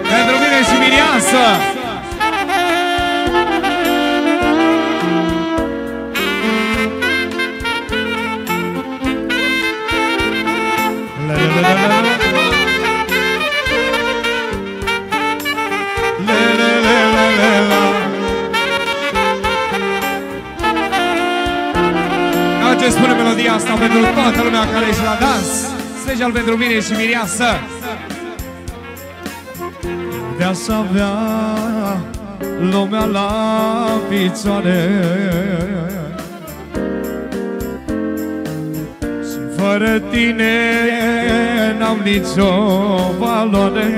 Pentru mine și Miriasă. Ce spune melodia asta pentru toată lumea care ești la dans, special pentru mine și Miriasă. De-aș avea lumea la picioare și fără tine n-am nicio valoare.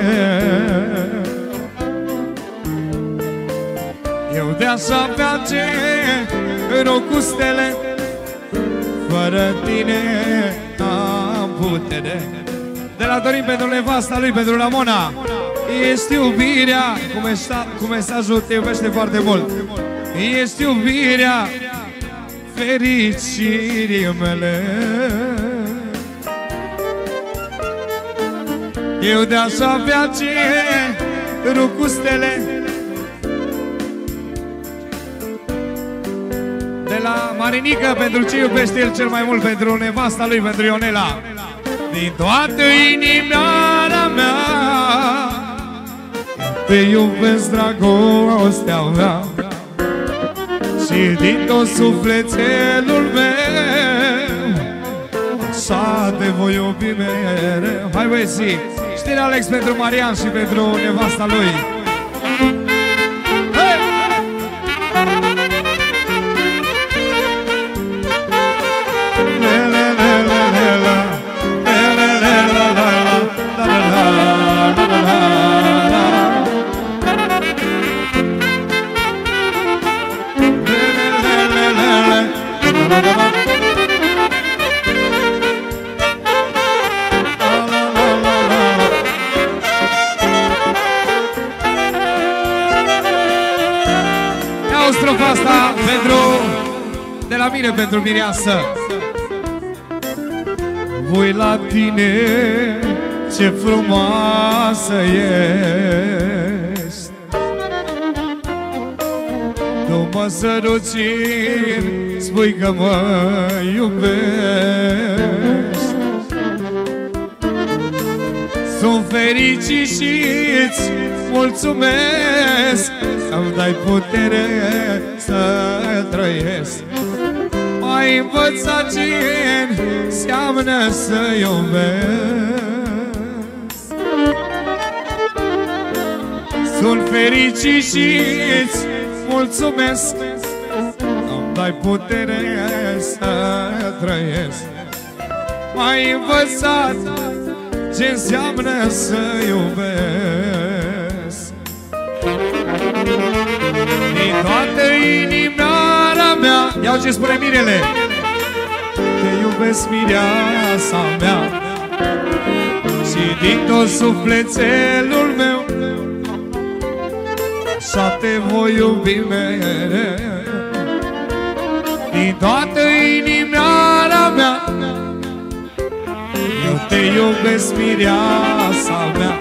Eu de-aș avea cerul cu stele, fără tine am putere. De la Dorin pentru nevasta lui, pentru Ramona. Ești iubirea, cu mesajul te iubește foarte mult. Ești iubirea fericirii mele. Eu de-aș avea cerul cu stele, de la Marinică, pentru ce iubește el cel mai mult, pentru nevasta lui, pentru Ionela. Din toată inimioara mea te iubesc, dragostea mea, și din tot sufletelul meu așa te voi iubi mereu. Hai băieții, știri Alex pentru Marian și pentru nevasta lui. Iau strofa asta de la mine pentru Miriasă. Voi la tine, ce frumoasă ești, tu mă săruți, spui că mă iubești. Sunt fericit și îți mulțumesc că îmi dai putere să trăiesc. M-ai învățat ce înseamnă să iubesc. Sunt fericit și îți mulțumesc că îmi dai putere să trăiesc. M-ai învățat ce înseamnă să iubesc. Din toată inimioara mea, iau ce spune Mirele, te iubesc, Miriasa mea, și din tot sufletelul meu așa te voi iubi mereu. Din toată inimioara mea eu te iubesc, Miriasa mea,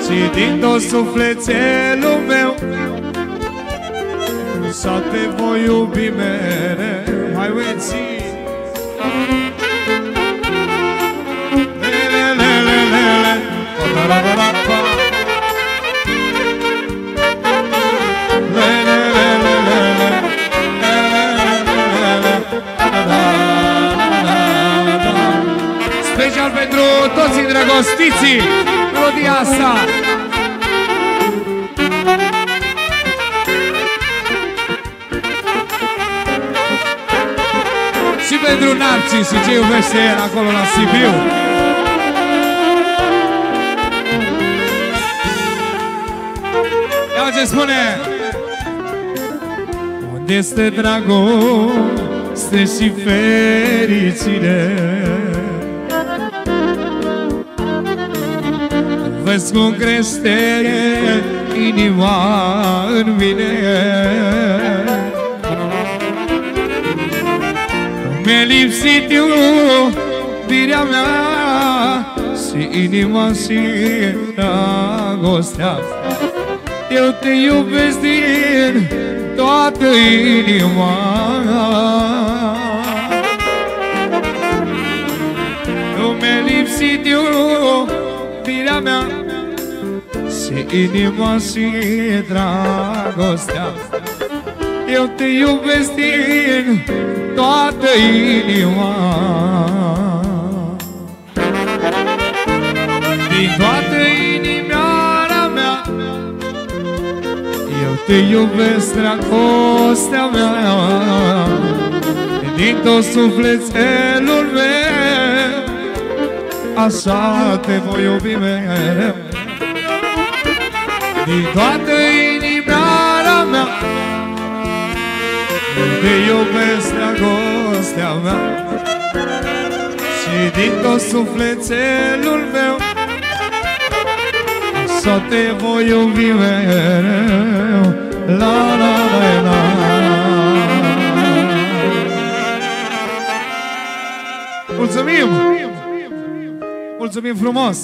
și din tot sufletelul meu așa te voi iubi mereu. Hai uiți! Special pentru toți îndrăgostiții, melodia asta. Și pentru Narcis și ce iubește el acolo la Sibiu. Ia ce spune: unde este dragoste și fericire? vezi cum crește inima în mine. Mi-a lipsit iubirea mea și inima și dragostea. Eu te iubesc din toată inima. Nu mi-a lipsit iubirea mea și inima și dragostea. Eu te iubesc din toată inima. Din toată inimioara mea eu te iubesc, dragostea mea. Din tot sufletelul meu așa te voi iubi mereu. Din toată inimioara mea eu te iubesc, dragostea mea. Și din tot sufletelul meu așa te voi iubi mereu. La la la la. Mulțumim! Mulțumim frumos!